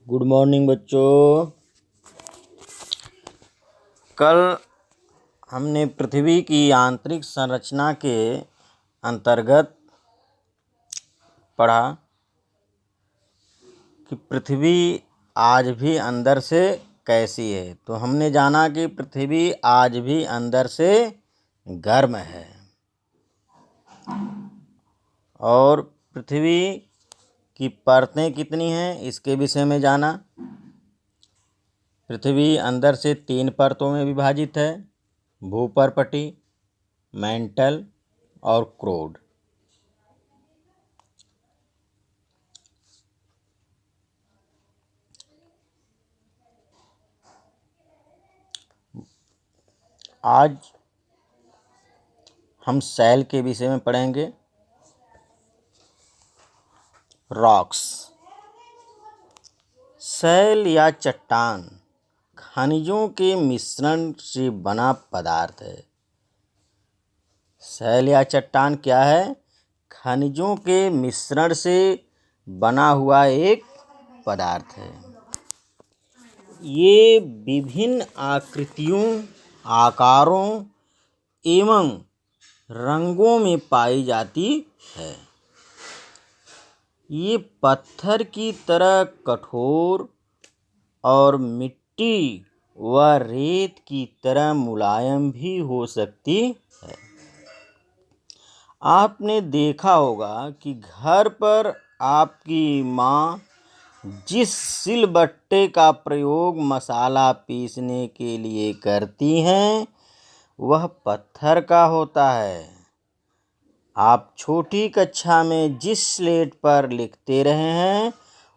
Good morning बच्चों। कल हमने पृथ्वी की आंतरिक संरचना के अंतर्गत पढ़ा कि पृथ्वी आज भी अंदर से कैसी है। तो हमने जाना कि पृथ्वी आज भी अंदर से गर्म है और पृथ्वी की परतें कितनी हैं इसके विषय में जाना। पृथ्वी अंदर से 3 परतों में विभाजित है: भूपर्पटी, मैंटल और क्रोड। आज हम सैल के विषय में पढ़ेंगे। रॉक्स, सैल या चट्टान खनिजों के मिश्रण से बना पदार्थ है। सैल या चट्टान क्या है? खनिजों के मिश्रण से बना हुआ एक पदार्थ है। ये विभिन्न आकृतियों, आकारों एवं रंगों में पाई जाती है। ये पत्थर की तरह कठोर और मिट्टी व रेत की तरह मुलायम भी हो सकती है। आपने देखा होगा कि घर पर आपकी माँ जिस सिलबट्टे का प्रयोग मसाला पीसने के लिए करती हैं वह पत्थर का होता है। आप छोटी कक्षा में जिस स्लेट पर लिखते रहे हैं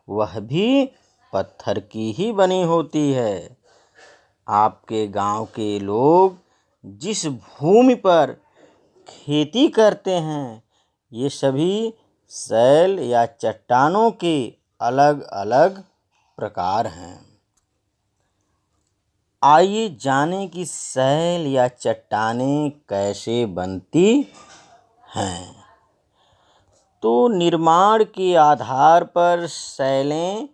वह भी पत्थर की ही बनी होती है। आपके गांव के लोग जिस भूमि पर खेती करते हैं ये सभी सैल या चट्टानों के अलग अलग प्रकार हैं। आइए जानें कि सैल या चट्टानें कैसे बनती हैं। तो निर्माण के आधार पर सैलें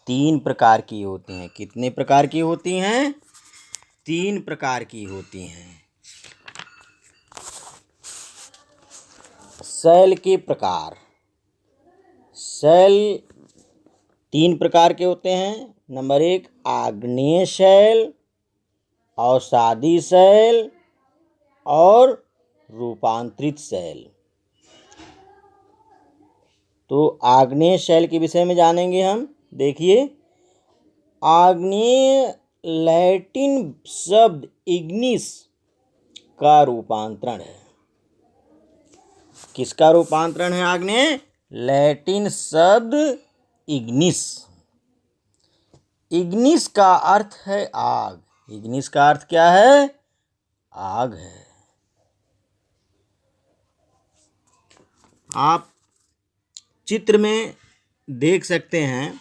3 प्रकार की होती हैं। कितने प्रकार की होती हैं? 3 प्रकार की होती हैं। सैल के प्रकार। सैल 3 प्रकार के होते हैं। नंबर 1 आग्नेय सैल, अवसादी सैल और रूपांतरित सैल। तो आग्नेय सैल के विषय में जानेंगे हम। देखिए, आग्नेय लैटिन शब्द इग्निस का रूपांतरण है। किसका रूपांतरण है आग्नेय? लैटिन शब्द इग्निस। इग्निस का अर्थ है आग। इग्निस का अर्थ क्या है? आग है। आप चित्र में देख सकते हैं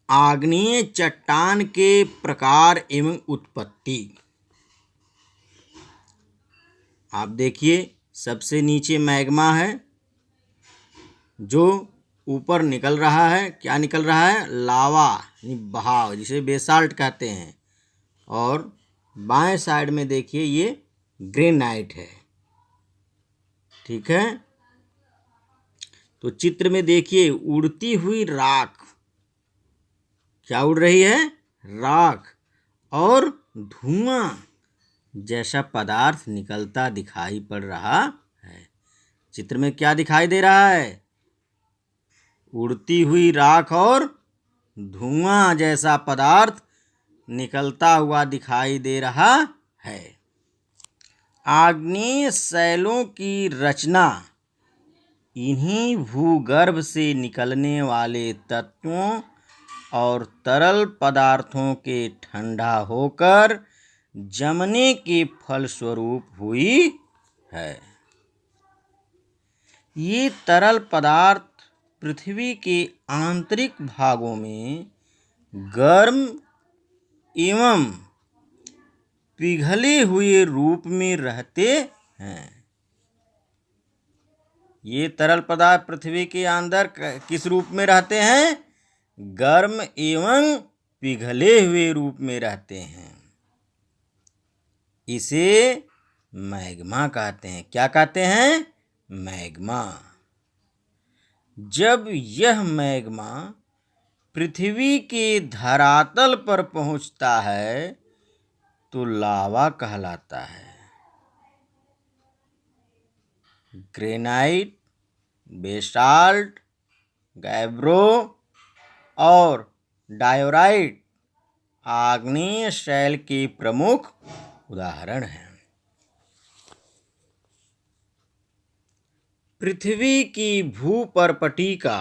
आग्नेय चट्टान के प्रकार एवं उत्पत्ति। आप देखिए, सबसे नीचे मैग्मा है जो ऊपर निकल रहा है। क्या निकल रहा है? लावा, बहाव, जिसे बेसाल्ट कहते हैं। और बाएं साइड में देखिए ये ग्रेनाइट है। ठीक है। तो चित्र में देखिए उड़ती हुई राख। क्या उड़ रही है? राख और धुआं जैसा पदार्थ निकलता दिखाई पड़ रहा है। चित्र में क्या दिखाई दे रहा है? उड़ती हुई राख और धुआं जैसा पदार्थ निकलता हुआ दिखाई दे रहा है। आग्नेय सैलों की रचना इन्हीं भूगर्भ से निकलने वाले तत्वों और तरल पदार्थों के ठंडा होकर जमने के फलस्वरूप हुई है। ये तरल पदार्थ पृथ्वी के आंतरिक भागों में गर्म एवं पिघले हुए रूप में रहते हैं। ये तरल पदार्थ पृथ्वी के अंदर किस रूप में रहते हैं? गर्म एवं पिघले हुए रूप में रहते हैं। इसे मैग्मा कहते हैं। क्या कहते हैं? मैग्मा। जब यह मैग्मा पृथ्वी के धरातल पर पहुंचता है तो लावा कहलाता है। ग्रेनाइट, बेसाल्ट, गैब्रो और डायोराइट आग्नेय शैल के प्रमुख उदाहरण हैं। पृथ्वी की भूपर्पटी का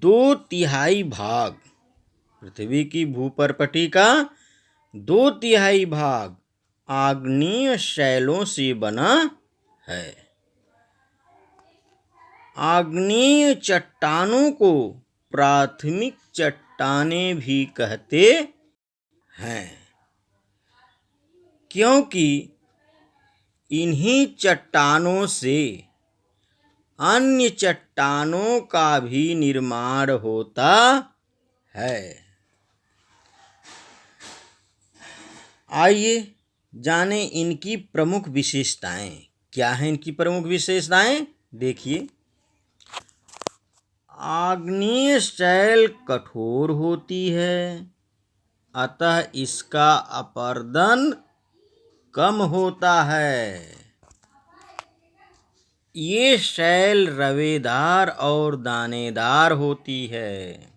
2/3 भाग, पृथ्वी की भूपर्पटी का 2/3 भाग आग्नेय शैलों से बना है। आग्नेय चट्टानों को प्राथमिक चट्टानें भी कहते हैं, क्योंकि इन्हीं चट्टानों से अन्य चट्टानों का भी निर्माण होता है। आइए जाने इनकी प्रमुख विशेषताएं। क्या हैं इनकी प्रमुख विशेषताएं? देखिए, आग्नेय शैल कठोर होती है, अतः इसका अपरदन कम होता है। ये शैल रवेदार और दानेदार होती है।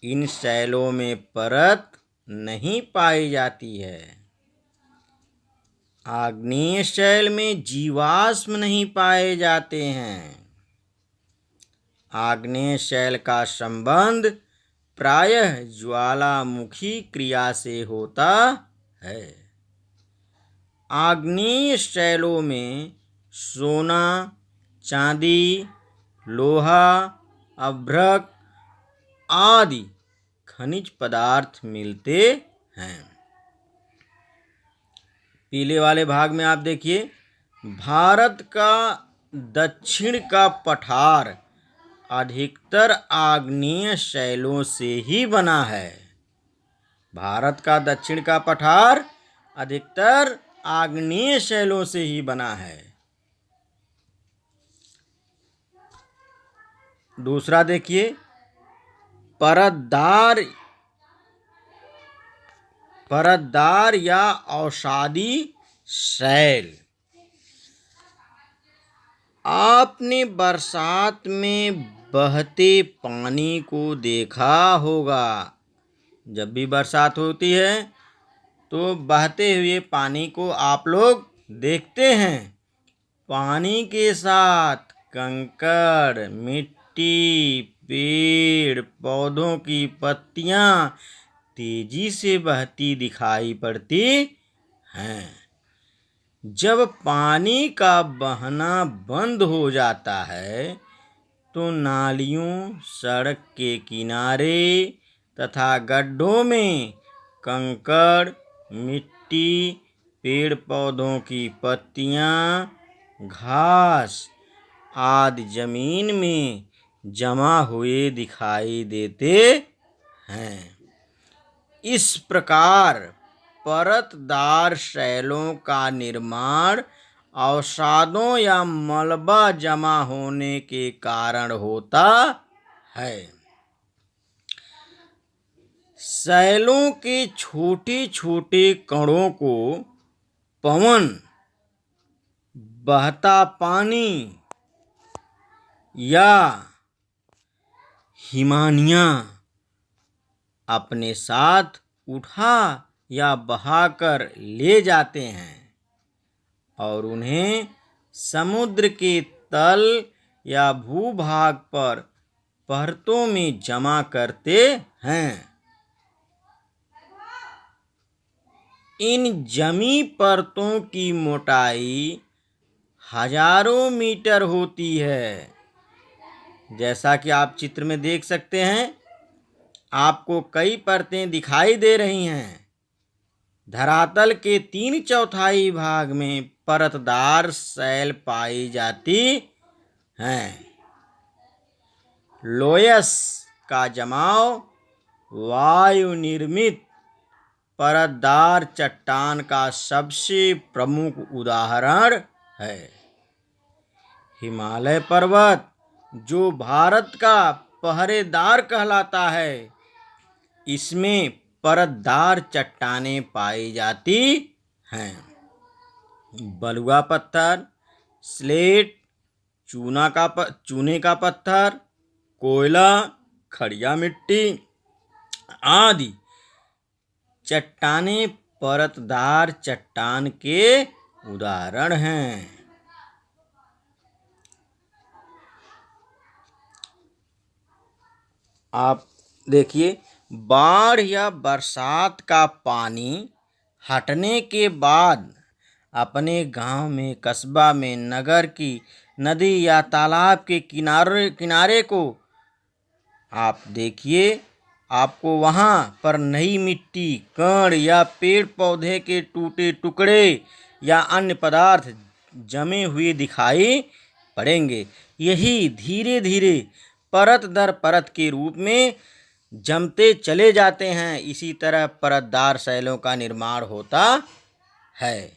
इन शैलों में परत नहीं पाई जाती है। आग्नेय शैल में जीवाश्म नहीं पाए जाते हैं। आग्नेय शैल का संबंध प्रायः ज्वालामुखी क्रिया से होता है। आग्नेय शैलों में सोना, चांदी, लोहा, अभ्रक आदि खनिज पदार्थ मिलते हैं। पीले वाले भाग में आप देखिए, भारत का दक्षिण का पठार अधिकतर आग्नेय शैलों से ही बना है। भारत का दक्षिण का पठार अधिकतर आग्नेय शैलों से ही बना है। दूसरा देखिए, परतदार या औषधि शैल। आपने बरसात में बहते पानी को देखा होगा। जब भी बरसात होती है तो बहते हुए पानी को आप लोग देखते हैं। पानी के साथ कंकड़, मिट्टी, पेड़ पौधों की पत्तियां तेजी से बहती दिखाई पड़ती हैं। जब पानी का बहना बंद हो जाता है तो नालियों, सड़क के किनारे तथा गड्ढों में कंकड़, मिट्टी, पेड़ पौधों की पत्तियां, घास आदि जमीन में जमा हुए दिखाई देते हैं। इस प्रकार परतदार शैलों का निर्माण अवसादों या मलबा जमा होने के कारण होता है। शैलों के छोटे छोटे कणों को पवन, बहता पानी या हिमानियाँ अपने साथ उठा या बहाकर ले जाते हैं और उन्हें समुद्र के तल या भूभाग पर परतों में जमा करते हैं। इन जमी परतों की मोटाई हजारों मीटर होती है। जैसा कि आप चित्र में देख सकते हैं, आपको कई परतें दिखाई दे रही हैं। धरातल के 3/4 भाग में परतदार शैल पाई जाती हैं। लोयस का जमाव वायु निर्मित परतदार चट्टान का सबसे प्रमुख उदाहरण है। हिमालय पर्वत, जो भारत का पहरेदार कहलाता है, इसमें परतदार चट्टानें पाई जाती हैं। बलुआ पत्थर, स्लेट, चूने का पत्थर, कोयला, खड़िया मिट्टी आदि चट्टानें परतदार चट्टान के उदाहरण हैं। आप देखिए, बाढ़ या बरसात का पानी हटने के बाद अपने गांव में, कस्बा में, नगर की नदी या तालाब के किनारे को आप देखिए, आपको वहाँ पर नई मिट्टी, कण या पेड़ पौधे के टूटे टुकड़े या अन्य पदार्थ जमे हुए दिखाई पड़ेंगे। यही धीरे धीरे परत दर परत के रूप में जमते चले जाते हैं। इसी तरह परतदार शैलों का निर्माण होता है।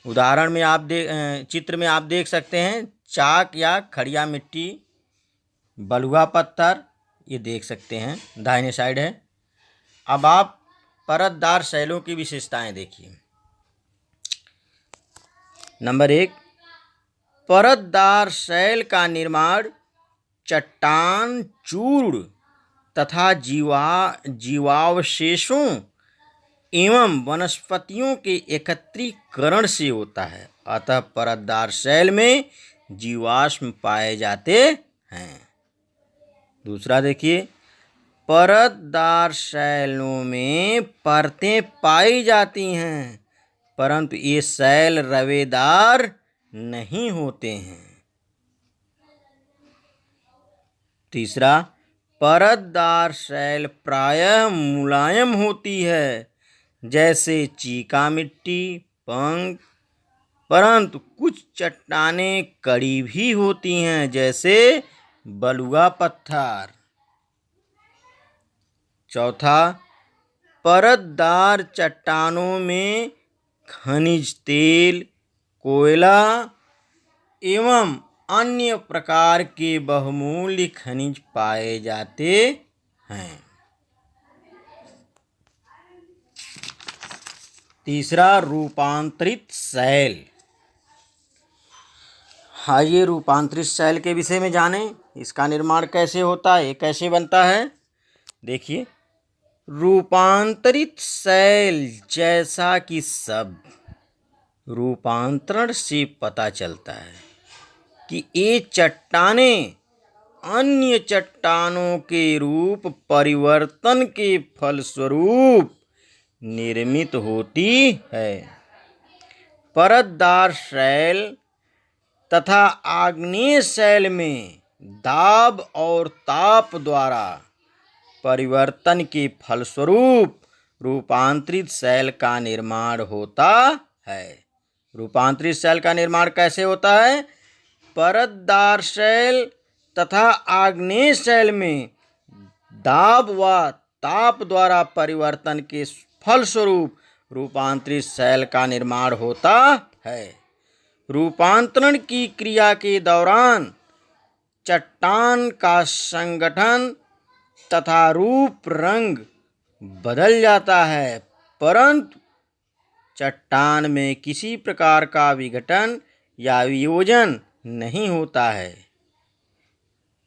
उदाहरण में चित्र में आप देख सकते हैं, चाक या खड़िया मिट्टी, बलुआ पत्थर, ये देख सकते हैं, दाहिने साइड है। अब आप परतदार शैलों की विशेषताएं देखिए। नंबर 1, परतदार शैल का निर्माण चट्टान चूर्ण तथा जीवावशेषों एवं वनस्पतियों के एकत्रीकरण से होता है। अतः परतदार शैल में जीवाश्म पाए जाते हैं। दूसरा देखिए, परतदार शैलों में परतें पाई जाती हैं, परंतु ये शैल रवेदार नहीं होते हैं। तीसरा, परतदार शैल प्रायः मुलायम होती है, जैसे चीका मिट्टी, पंख, परंतु कुछ चट्टानें कड़ी भी होती हैं, जैसे बलुआ पत्थर। चौथा, परतदार चट्टानों में खनिज तेल, कोयला एवं अन्य प्रकार के बहुमूल्य खनिज पाए जाते हैं। तीसरा, रूपांतरित शैल। आइए रूपांतरित शैल के विषय में जानें। इसका निर्माण कैसे होता है, कैसे बनता है। देखिए, रूपांतरित शैल जैसा कि शब्द रूपांतरण से पता चलता है कि ये चट्टानें अन्य चट्टानों के रूप परिवर्तन के फलस्वरूप निर्मित होती है। परतदार शैल तथा आग्नेय शैल में दाब और ताप द्वारा परिवर्तन के फलस्वरूप रूपांतरित शैल का निर्माण होता है। रूपांतरित शैल का निर्माण कैसे होता है? परतदार शैल तथा आग्नेय शैल में दाब व ताप द्वारा परिवर्तन के फलस्वरूप रूपांतरित शैल का निर्माण होता है। रूपांतरण की क्रिया के दौरान चट्टान का संगठन तथा रूप रंग बदल जाता है, परंतु चट्टान में किसी प्रकार का विघटन या वियोजन नहीं होता है।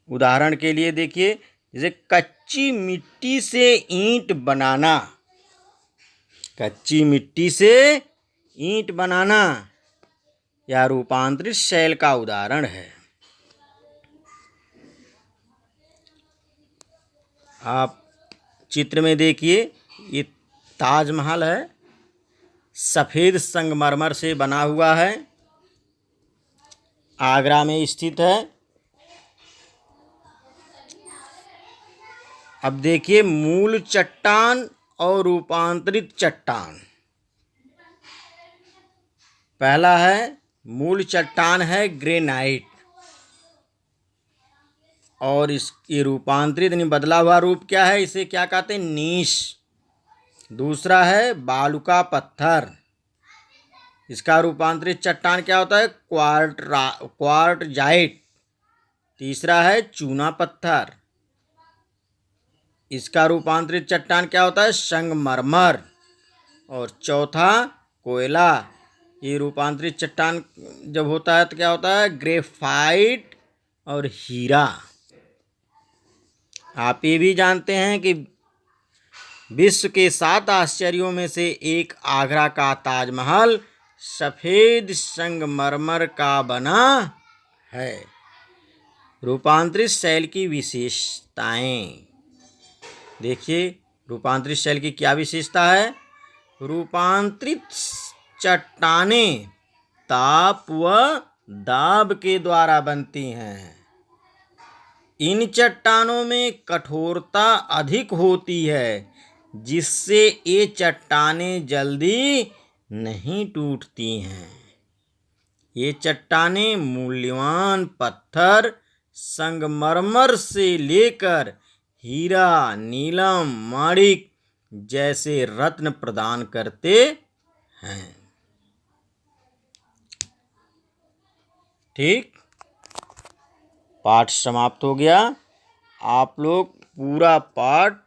उदाहरण के लिए देखिए, जैसे कच्ची मिट्टी से ईंट बनाना, कच्ची मिट्टी से ईंट बनाना या रूपांतरित शैल का उदाहरण है। आप चित्र में देखिए, ये ताजमहल है, सफ़ेद संगमरमर से बना हुआ है, आगरा में स्थित है। अब देखिए, मूल चट्टान और रूपांतरित चट्टान। पहला है मूल चट्टान है ग्रेनाइट, और ये रूपांतरित यानी बदला हुआ रूप क्या है, इसे क्या कहते हैं, नीश। दूसरा है बालुका पत्थर, इसका रूपांतरित चट्टान क्या होता है, क्वार्टजाइट। तीसरा है चूना पत्थर, इसका रूपांतरित चट्टान क्या होता है, संगमरमर। और चौथा कोयला, ये रूपांतरित चट्टान जब होता है तो क्या होता है, ग्रेफाइट और हीरा। आप ये भी जानते हैं कि विश्व के 7 आश्चर्यों में से एक आगरा का ताजमहल सफ़ेद संगमरमर का बना है। रूपांतरित शैल की विशेषताएं देखिए, रूपांतरित शैल की क्या विशेषता है। रूपांतरित चट्टानें ताप व दाब के द्वारा बनती हैं। इन चट्टानों में कठोरता अधिक होती है, जिससे ये चट्टानें जल्दी नहीं टूटती हैं। ये चट्टानें मूल्यवान पत्थर, संगमरमर से लेकर हीरा, नीलम, माणिक जैसे रत्न प्रदान करते हैं। ठीक, पाठ समाप्त हो गया। आप लोग पूरा पाठ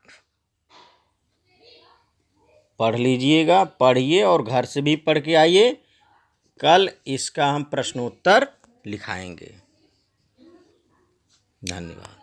पढ़ लीजिएगा, पढ़िए और घर से भी पढ़ के आइए। कल इसका हम प्रश्नोत्तर लिखाएंगे। धन्यवाद।